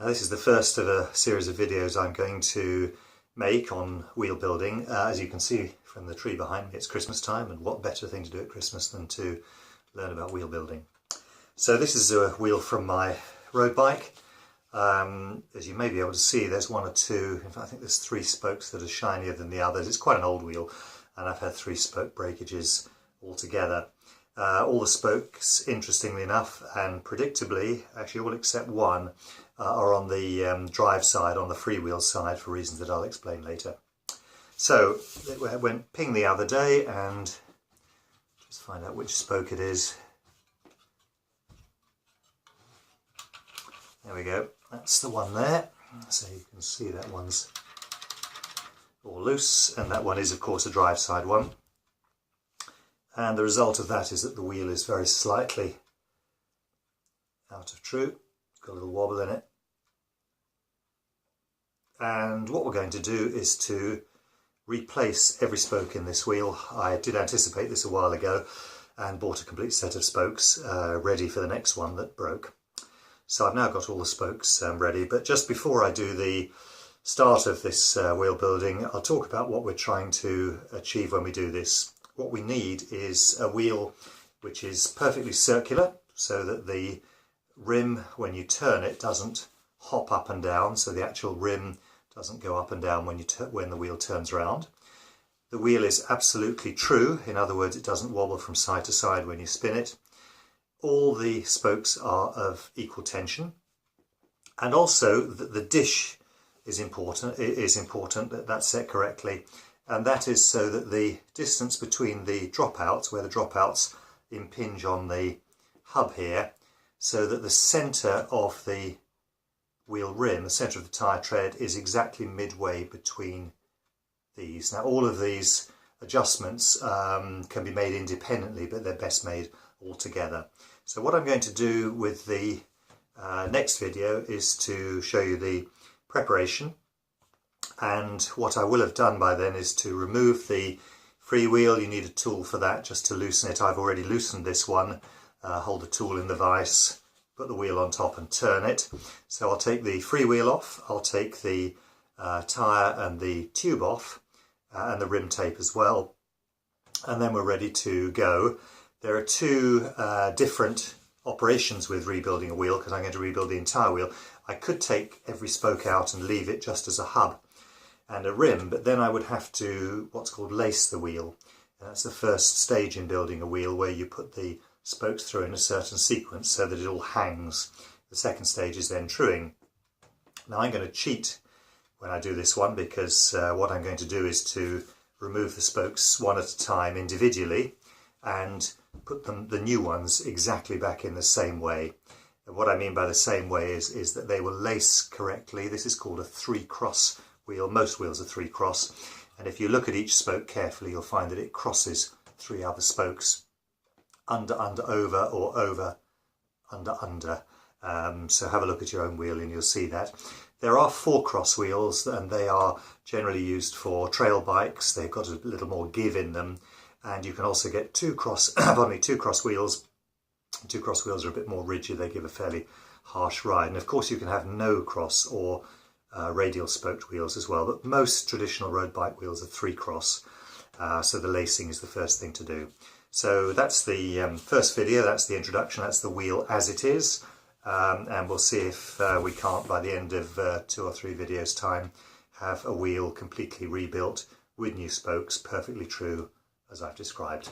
This is the first of a series of videos I'm going to make on wheel building. As you can see from the tree behind me, it's Christmas time, and what better thing to do at Christmas than to learn about wheel building. So this is a wheel from my road bike. As you may be able to see, there's one or two, in fact I think there's 3 spokes that are shinier than the others. It's quite an old wheel, and I've had 3 spoke breakages altogether. All the spokes, interestingly enough and predictably, actually all except one, are on the drive side, on the freewheel side, for reasons that I'll explain later. So it went ping the other day, and just find out which spoke it is. There we go, that's the one there. So you can see that one's all loose, and that one is of course a drive side one. And the result of that is that the wheel is very slightly out of true. It's got a little wobble in it. And what we're going to do is to replace every spoke in this wheel. I did anticipate this a while ago and bought a complete set of spokes ready for the next one that broke. So I've now got all the spokes ready, but just before I do the start of this wheel building, I'll talk about what we're trying to achieve when we do this. What we need is a wheel which is perfectly circular, so that the rim, when you turn it, doesn't hop up and down, so the actual rim doesn't go up and down when the wheel turns around. The wheel is absolutely true, in other words it doesn't wobble from side to side when you spin it. All the spokes are of equal tension, and also the dish is important. It is important that that's set correctly, and that is so that the distance between the dropouts, where the dropouts impinge on the hub here, so that the centre of the wheel rim, the centre of the tyre tread, is exactly midway between these. Now all of these adjustments can be made independently, but they're best made all together. So what I'm going to do with the next video is to show you the preparation, and what I will have done by then is to remove the freewheel. You need a tool for that, just to loosen it. I've already loosened this one. Hold the tool in the vise, put the wheel on top and turn it. So I'll take the freewheel off, I'll take the tyre and the tube off, and the rim tape as well, and then we're ready to go. There are 2 different operations with rebuilding a wheel, because I'm going to rebuild the entire wheel. I could take every spoke out and leave it just as a hub and a rim, but then I would have to what's called lace the wheel. And that's the first stage in building a wheel, where you put the spokes through in a certain sequence so that it all hangs. The second stage is then truing. Now I'm going to cheat when I do this one, because what I'm going to do is to remove the spokes one at a time individually and put the new ones exactly back in the same way. And what I mean by the same way is that they will lace correctly. This is called a 3-cross wheel. Most wheels are 3-cross, and if you look at each spoke carefully, you'll find that it crosses 3 other spokes, under, under, over, or over, under, under. So have a look at your own wheel and you'll see that. There are 4-cross wheels, and they are generally used for trail bikes. They've got a little more give in them, and you can also get 2-cross wheels. 2-cross wheels are a bit more rigid. They give a fairly harsh ride, and of course you can have no cross or radial spoked wheels as well, but most traditional road bike wheels are 3-cross, so the lacing is the first thing to do. So that's the first video, that's the introduction, that's the wheel as it is, and we'll see if we can't, by the end of 2 or 3 videos time, have a wheel completely rebuilt with new spokes, perfectly true as I've described.